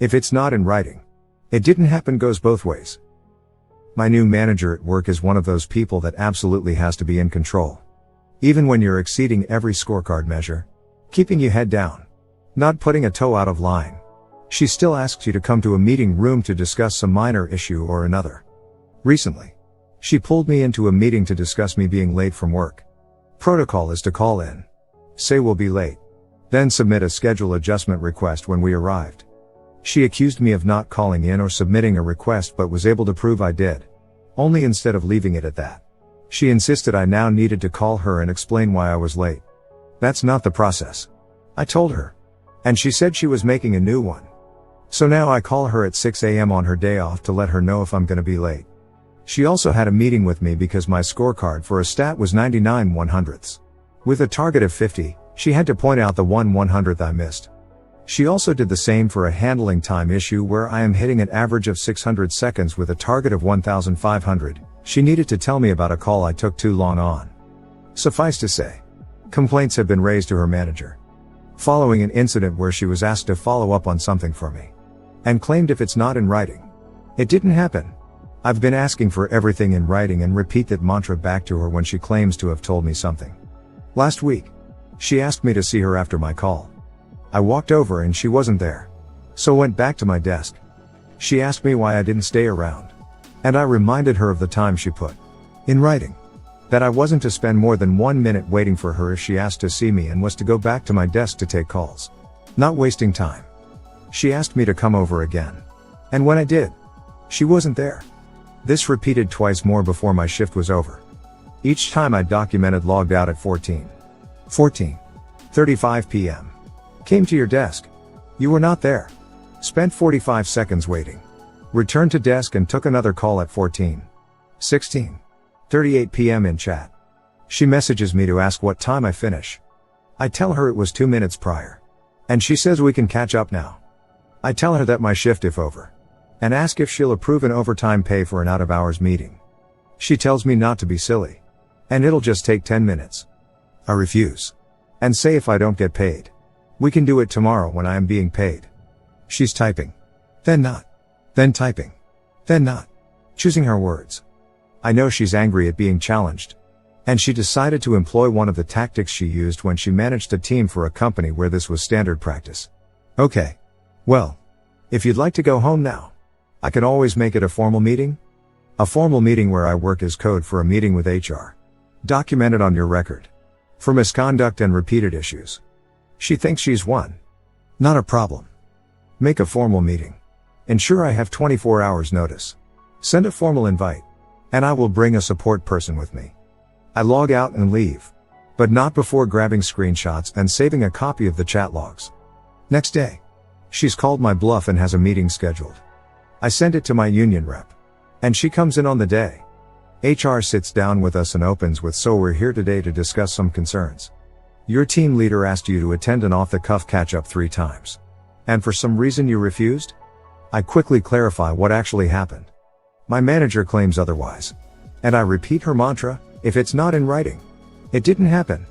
If it's not in writing, it didn't happen goes both ways. My new manager at work is one of those people that absolutely has to be in control. Even when you're exceeding every scorecard measure, keeping you head down, not putting a toe out of line, she still asks you to come to a meeting room to discuss some minor issue or another. Recently, she pulled me into a meeting to discuss me being late from work. Protocol is to call in, say we'll be late, then submit a schedule adjustment request when we arrived. She accused me of not calling in or submitting a request but was able to prove I did. Only instead of leaving it at that, she insisted I now needed to call her and explain why I was late. That's not the process, I told her. And she said she was making a new one. So now I call her at 6 a.m. on her day off to let her know if I'm gonna be late. She also had a meeting with me because my scorecard for a stat was 99/100ths. With a target of 50, she had to point out the 1/100th I missed. She also did the same for a handling time issue where I am hitting an average of 600 seconds with a target of 1,500. She needed to tell me about a call I took too long on. Suffice to say, complaints have been raised to her manager, following an incident where she was asked to follow up on something for me, and claimed if it's not in writing, it didn't happen. I've been asking for everything in writing and repeat that mantra back to her when she claims to have told me something. Last week, she asked me to see her after my call. I walked over and she wasn't there, so went back to my desk. She asked me why I didn't stay around, and I reminded her of the time she put in writing, that I wasn't to spend more than 1 minute waiting for her if she asked to see me and was to go back to my desk to take calls. Not wasting time. She asked me to come over again, and when I did, she wasn't there. This repeated twice more before my shift was over. Each time I documented logged out at 14:35 p.m. Came to your desk. You were not there. Spent 45 seconds waiting. Returned to desk and took another call at 14:38 p.m. in chat. She messages me to ask what time I finish. I tell her it was 2 minutes prior, and she says we can catch up now. I tell her that my shift if over, and ask if she'll approve an overtime pay for an out-of-hours meeting. She tells me not to be silly, and it'll just take 10 minutes. I refuse, and say if I don't get paid, we can do it tomorrow when I am being paid. She's typing, then not, then typing, then not, choosing her words. I know she's angry at being challenged, and she decided to employ one of the tactics she used when she managed a team for a company where this was standard practice. Okay. Well, if you'd like to go home now, I can always make it a formal meeting. A formal meeting where I work as code for a meeting with HR. Documented on your record. For misconduct and repeated issues. She thinks she's won. Not a problem. Make a formal meeting. Ensure I have 24 hours notice. Send a formal invite. And I will bring a support person with me. I log out and leave. But not before grabbing screenshots and saving a copy of the chat logs. Next day, she's called my bluff and has a meeting scheduled. I send it to my union rep. And she comes in on the day. HR sits down with us and opens with, so we're here today to discuss some concerns. Your team leader asked you to attend an off-the-cuff catch-up 3 times. And for some reason you refused? I quickly clarify what actually happened. My manager claims otherwise. And I repeat her mantra, if it's not in writing, it didn't happen.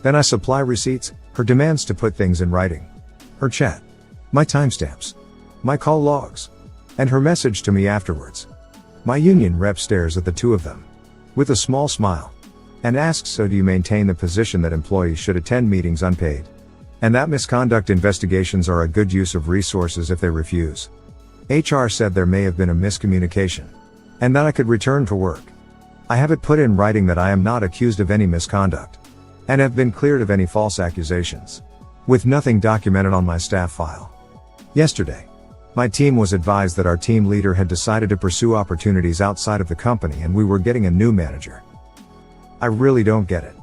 Then I supply receipts, her demands to put things in writing, her chat, my timestamps, my call logs, and her message to me afterwards. My union rep stares at the two of them with a small smile and asks, so do you maintain the position that employees should attend meetings unpaid, and that misconduct investigations are a good use of resources if they refuse? HR said there may have been a miscommunication and that I could return to work. I have it put in writing that I am not accused of any misconduct and have been cleared of any false accusations, with nothing documented on my staff file. Yesterday, my team was advised that our team leader had decided to pursue opportunities outside of the company and we were getting a new manager. I really don't get it.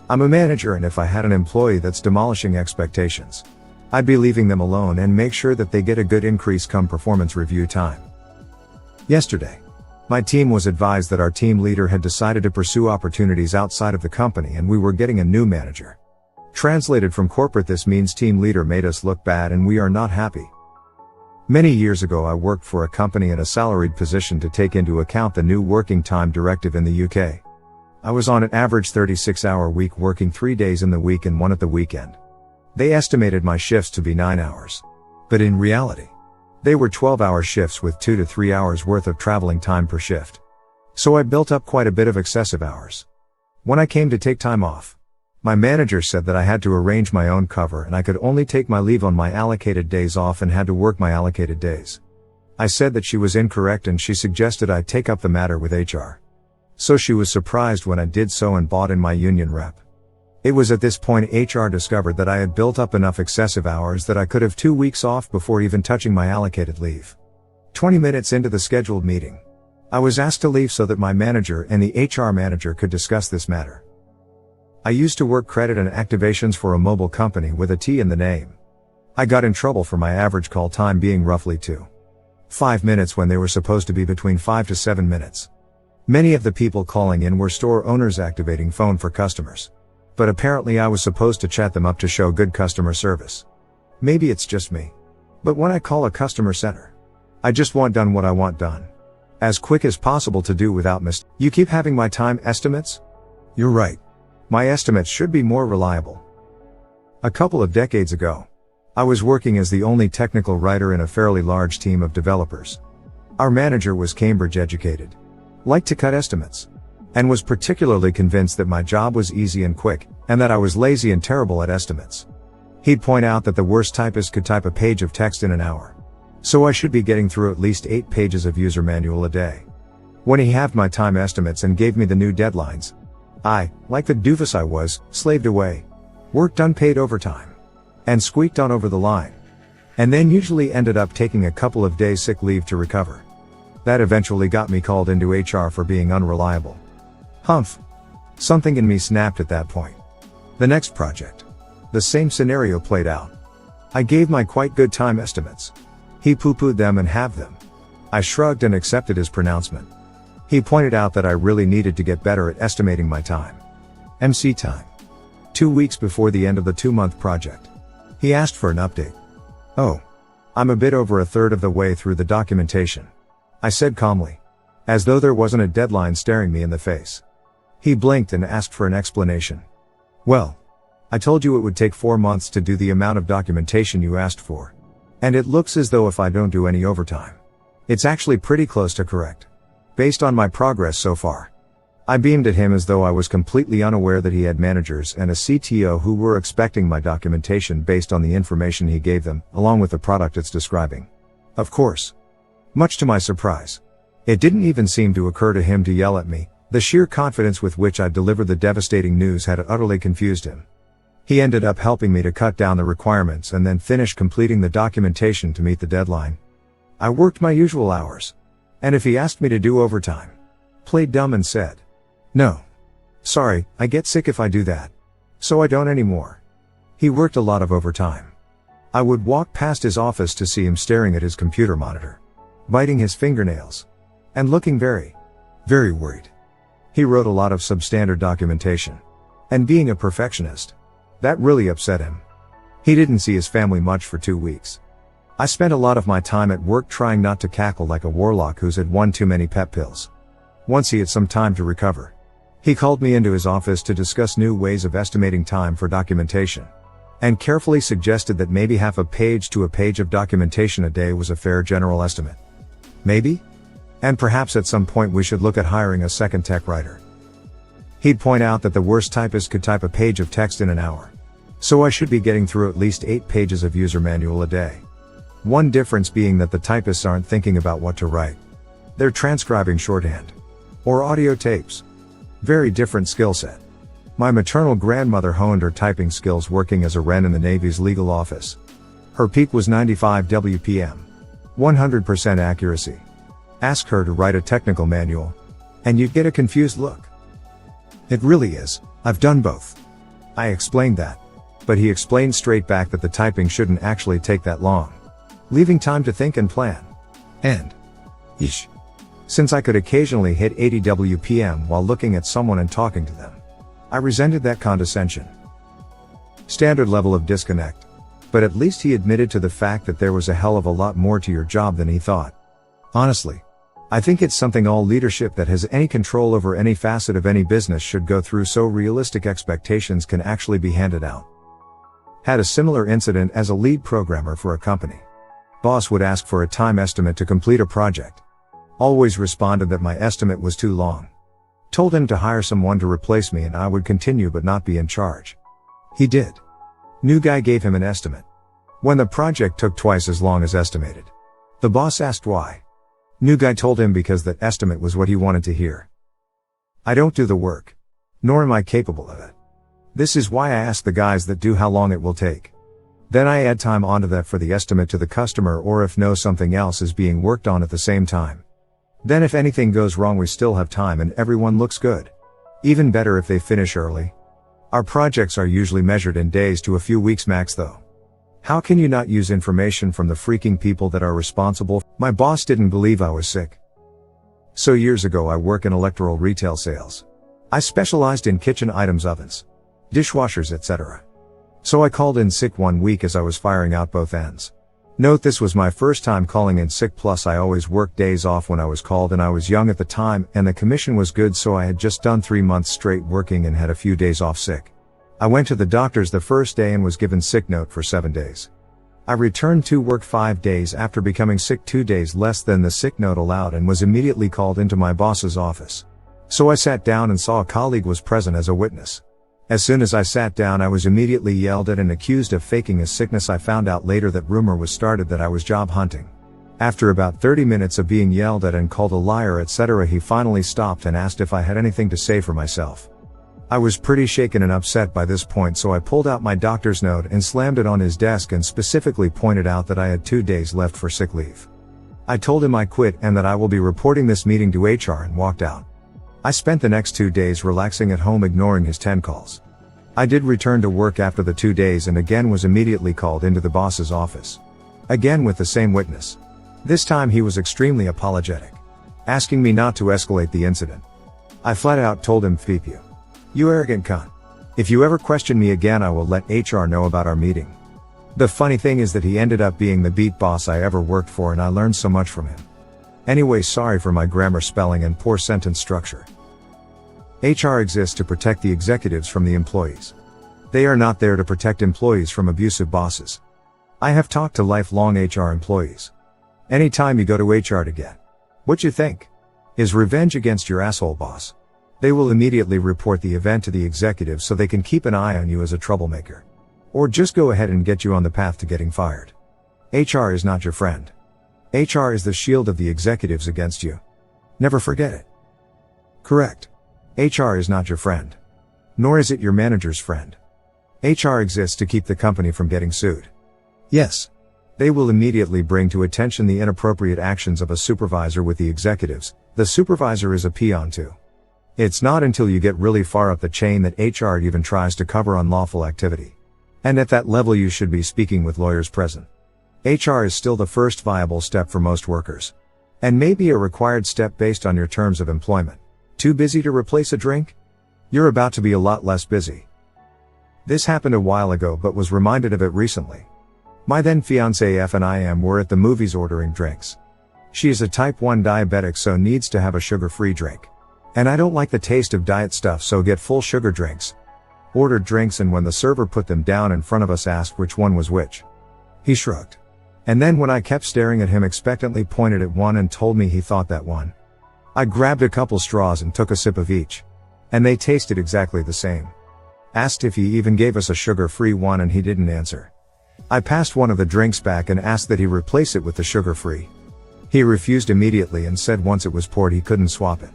I'm a manager, and if I had an employee that's demolishing expectations, I'd be leaving them alone and make sure that they get a good increase come performance review time. Yesterday, my team was advised that our team leader had decided to pursue opportunities outside of the company and we were getting a new manager. Translated from corporate, this means team leader made us look bad and we are not happy. Many years ago I worked for a company in a salaried position to take into account the new working time directive in the UK. I was on an average 36-hour week, working 3 days in the week and 1 at the weekend. They estimated my shifts to be 9 hours. But in reality, They were 12-hour shifts with 2 to 3 hours worth of traveling time per shift. So I built up quite a bit of excessive hours. When I came to take time off, my manager said that I had to arrange my own cover and I could only take my leave on my allocated days off and had to work my allocated days. I said that she was incorrect and she suggested I take up the matter with HR. So she was surprised when I did so and bought in my union rep. It was at this point HR discovered that I had built up enough excessive hours that I could have 2 weeks off before even touching my allocated leave. 20 minutes into the scheduled meeting, I was asked to leave so that my manager and the HR manager could discuss this matter. I used to work credit and activations for a mobile company with a T in the name. I got in trouble for my average call time being roughly 2.5 minutes when they were supposed to be between 5 to 7 minutes. Many of the people calling in were store owners activating phone for customers. But apparently I was supposed to chat them up to show good customer service. Maybe it's just me. But when I call a customer center, I just want done what I want done. As quick as possible to do without You keep having my time estimates? You're right. My estimates should be more reliable. A couple of decades ago, I was working as the only technical writer in a fairly large team of developers. Our manager was Cambridge educated, liked to cut estimates, and was particularly convinced that my job was easy and quick, and that I was lazy and terrible at estimates. He'd point out that the worst typist could type a page of text in an hour. So I should be getting through at least 8 pages of user manual a day. When he halved my time estimates and gave me the new deadlines, I, like the doofus I was, slaved away, worked unpaid overtime, and squeaked on over the line. And then usually ended up taking a couple of days sick leave to recover. That eventually got me called into HR for being unreliable. Humph. Something in me snapped at that point. The next project. The same scenario played out. I gave my quite good time estimates. He poo-pooed them and halved them. I shrugged and accepted his pronouncement. He pointed out that I really needed to get better at estimating my time. MC time. 2 weeks before the end of the 2-month project. He asked for an update. Oh. I'm a bit over a third of the way through the documentation, I said calmly, as though there wasn't a deadline staring me in the face. He blinked and asked for an explanation. Well, I told you it would take 4 months to do the amount of documentation you asked for. And it looks as though if I don't do any overtime, it's actually pretty close to correct, based on my progress so far. I beamed at him as though I was completely unaware that he had managers and a CTO who were expecting my documentation based on the information he gave them, along with the product it's describing. Of course. Much to my surprise, it didn't even seem to occur to him to yell at me. The sheer confidence with which I delivered the devastating news had utterly confused him. He ended up helping me to cut down the requirements and then finish completing the documentation to meet the deadline. I worked my usual hours. And if he asked me to do overtime, played dumb and said, "No. Sorry, I get sick if I do that. So I don't anymore." He worked a lot of overtime. I would walk past his office to see him staring at his computer monitor, biting his fingernails, and looking very, very worried. He wrote a lot of substandard documentation. And being a perfectionist, that really upset him. He didn't see his family much for 2 weeks. I spent a lot of my time at work trying not to cackle like a warlock who's had one too many pep pills. Once he had some time to recover, he called me into his office to discuss new ways of estimating time for documentation, and carefully suggested that maybe half a page to a page of documentation a day was a fair general estimate. Maybe? And perhaps at some point we should look at hiring a second tech writer. He'd point out that the worst typist could type a page of text in an hour. So I should be getting through at least 8 pages of user manual a day. One difference being that the typists aren't thinking about what to write. They're transcribing shorthand. Or audio tapes. Very different skill set. My maternal grandmother honed her typing skills working as a wren in the Navy's legal office. Her peak was 95 WPM. 100% accuracy. Ask her to write a technical manual, and you'd get a confused look. It really is. I've done both. I explained that. But he explained straight back that the typing shouldn't actually take that long, leaving time to think and plan. And, yeesh. Since I could occasionally hit 80 WPM while looking at someone and talking to them, I resented that condescension. Standard level of disconnect. But at least he admitted to the fact that there was a hell of a lot more to your job than he thought. Honestly, I think it's something all leadership that has any control over any facet of any business should go through so realistic expectations can actually be handed out. Had a similar incident as a lead programmer for a company. Boss would ask for a time estimate to complete a project. Always responded that my estimate was too long. Told him to hire someone to replace me and I would continue but not be in charge. He did. New guy gave him an estimate. When the project took twice as long as estimated. The boss asked why. New guy told him because that estimate was what he wanted to hear. I don't do the work. Nor am I capable of it. This is why I ask the guys that do how long it will take. Then I add time onto that for the estimate to the customer, or if no, something else is being worked on at the same time. Then if anything goes wrong we still have time and everyone looks good. Even better if they finish early. Our projects are usually measured in days to a few weeks max though. How can you not use information from the freaking people that are responsible? My boss didn't believe I was sick. So years ago I work in electrical retail sales. I specialized in kitchen items, ovens, dishwashers, etc. So I called in sick one week as I was firing out both ends. Note this was my first time calling in sick, plus I always worked days off when I was called and I was young at the time and the commission was good, so I had just done 3 months straight working and had a few days off sick. I went to the doctor's the first day and was given sick note for 7 days. I returned to work 5 days after becoming sick, 2 days less than the sick note allowed, and was immediately called into my boss's office. So I sat down and saw a colleague was present as a witness. As soon as I sat down I was immediately yelled at and accused of faking a sickness. I found out later that rumor was started that I was job hunting. After about 30 minutes of being yelled at and called a liar, etc., he finally stopped and asked if I had anything to say for myself. I was pretty shaken and upset by this point, so I pulled out my doctor's note and slammed it on his desk and specifically pointed out that I had 2 days left for sick leave. I told him I quit and that I will be reporting this meeting to HR and walked out. I spent the next 2 days relaxing at home, ignoring his 10 calls. I did return to work after the 2 days and again was immediately called into the boss's office. Again with the same witness. This time he was extremely apologetic, asking me not to escalate the incident. I flat out told him, "Feep you. You arrogant cunt. If you ever question me again I will let HR know about our meeting." The funny thing is that he ended up being the beat boss I ever worked for and I learned so much from him. Anyway, sorry for my grammar, spelling and poor sentence structure. HR exists to protect the executives from the employees. They are not there to protect employees from abusive bosses. I have talked to lifelong HR employees. Anytime you go to HR to get what you think is revenge against your asshole boss, they will immediately report the event to the executives so they can keep an eye on you as a troublemaker. Or just go ahead and get you on the path to getting fired. HR is not your friend. HR is the shield of the executives against you. Never forget it. Correct. HR is not your friend. Nor is it your manager's friend. HR exists to keep the company from getting sued. Yes. They will immediately bring to attention the inappropriate actions of a supervisor with the executives. The supervisor is a peon too. It's not until you get really far up the chain that HR even tries to cover unlawful activity. And at that level you should be speaking with lawyers present. HR is still the first viable step for most workers. And maybe a required step based on your terms of employment. Too busy to replace a drink? You're about to be a lot less busy. This happened a while ago but was reminded of it recently. My then fiancée F and I were at the movies ordering drinks. She is a type 1 diabetic, so needs to have a sugar-free drink. And I don't like the taste of diet stuff, so get full sugar drinks. Ordered drinks, and when the server put them down in front of us asked which one was which. He shrugged. And then when I kept staring at him expectantly pointed at one and told me he thought that one. I grabbed a couple straws and took a sip of each. And they tasted exactly the same. Asked if he even gave us a sugar-free one and he didn't answer. I passed one of the drinks back and asked that he replace it with the sugar-free. He refused immediately and said once it was poured he couldn't swap it.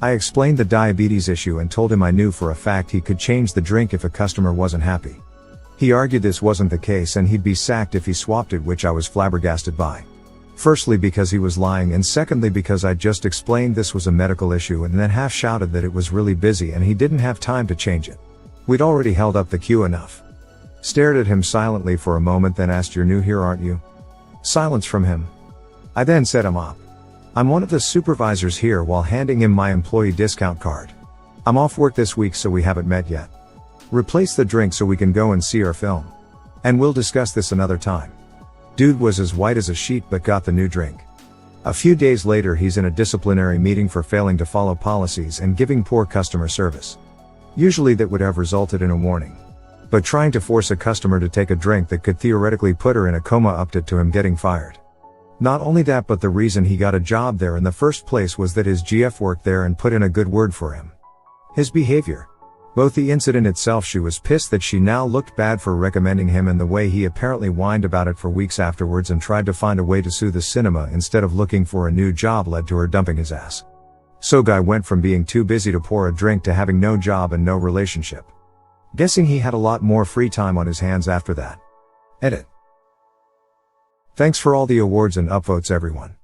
I explained the diabetes issue and told him I knew for a fact he could change the drink if a customer wasn't happy. He argued this wasn't the case and he'd be sacked if he swapped it, which I was flabbergasted by. Firstly because he was lying, and secondly because I just explained this was a medical issue and then half shouted that it was really busy and he didn't have time to change it. We'd already held up the queue enough. Stared at him silently for a moment, then asked, "You're new here, aren't you?" Silence from him. I then said, "I'm up. I'm one of the supervisors here," while handing him my employee discount card. "I'm off work this week, so we haven't met yet. Replace the drink so we can go and see our film. And we'll discuss this another time." Dude was as white as a sheet but got the new drink. A few days later he's in a disciplinary meeting for failing to follow policies and giving poor customer service. Usually that would have resulted in a warning. But trying to force a customer to take a drink that could theoretically put her in a coma upped it to him getting fired. Not only that, but the reason he got a job there in the first place was that his GF worked there and put in a good word for him. His behavior. Both the incident itself, she was pissed that she now looked bad for recommending him, and the way he apparently whined about it for weeks afterwards and tried to find a way to sue the cinema instead of looking for a new job led to her dumping his ass. So guy went from being too busy to pour a drink to having no job and no relationship. Guessing he had a lot more free time on his hands after that. Edit. Thanks for all the awards and upvotes everyone.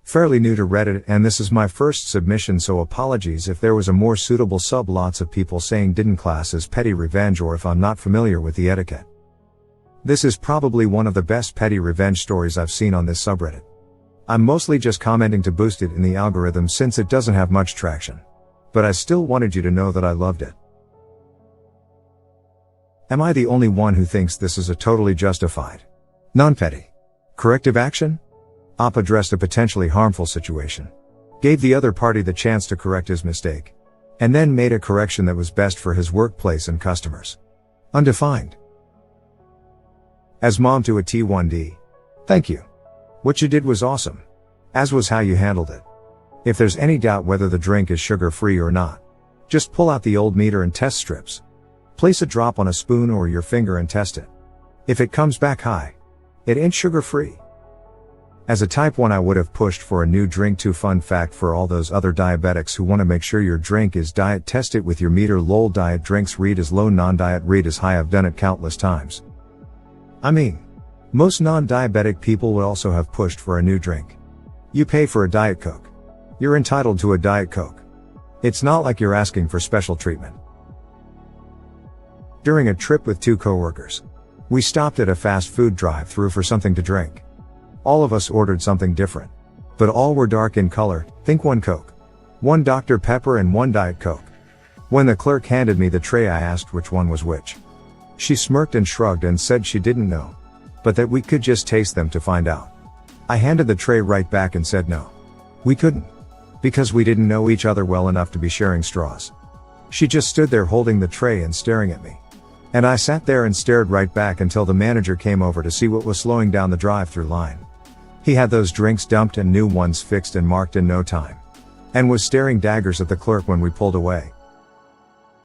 Fairly new to Reddit and this is my first submission, so apologies if there was a more suitable sub. Lots of people saying didn't class as petty revenge or if I'm not familiar with the etiquette. This is probably one of the best petty revenge stories I've seen on this subreddit. I'm mostly just commenting to boost it in the algorithm since it doesn't have much traction. But I still wanted you to know that I loved it. Am I the only one who thinks this is a totally justified, non-petty, corrective action? Op addressed a potentially harmful situation, gave the other party the chance to correct his mistake, and then made a correction that was best for his workplace and customers. Undefined. As mom to a T1D. Thank you. What you did was awesome. As was how you handled it. If there's any doubt whether the drink is sugar-free or not, just pull out the old meter and test strips. Place a drop on a spoon or your finger and test it. If it comes back high, it ain't sugar-free. As a type 1 I would have pushed for a new drink too. Fun fact for all those other diabetics who want to make sure your drink is diet, test it with your meter. Lol, diet drinks read as low, non-diet read as high. I've done it countless times. I mean, most non-diabetic people would also have pushed for a new drink. You pay for a Diet Coke. You're entitled to a Diet Coke. It's not like you're asking for special treatment. During a trip with 2 coworkers, we stopped at a fast food drive-thru for something to drink. All of us ordered something different, but all were dark in color. Think 1 Coke, 1 Dr. Pepper and 1 Diet Coke. When the clerk handed me the tray I asked which one was which. She smirked and shrugged and said she didn't know, but that we could just taste them to find out. I handed the tray right back and said no. We couldn't. Because we didn't know each other well enough to be sharing straws. She just stood there holding the tray and staring at me. And I sat there and stared right back until the manager came over to see what was slowing down the drive-thru line. He had those drinks dumped and new ones fixed and marked in no time. And was staring daggers at the clerk when we pulled away.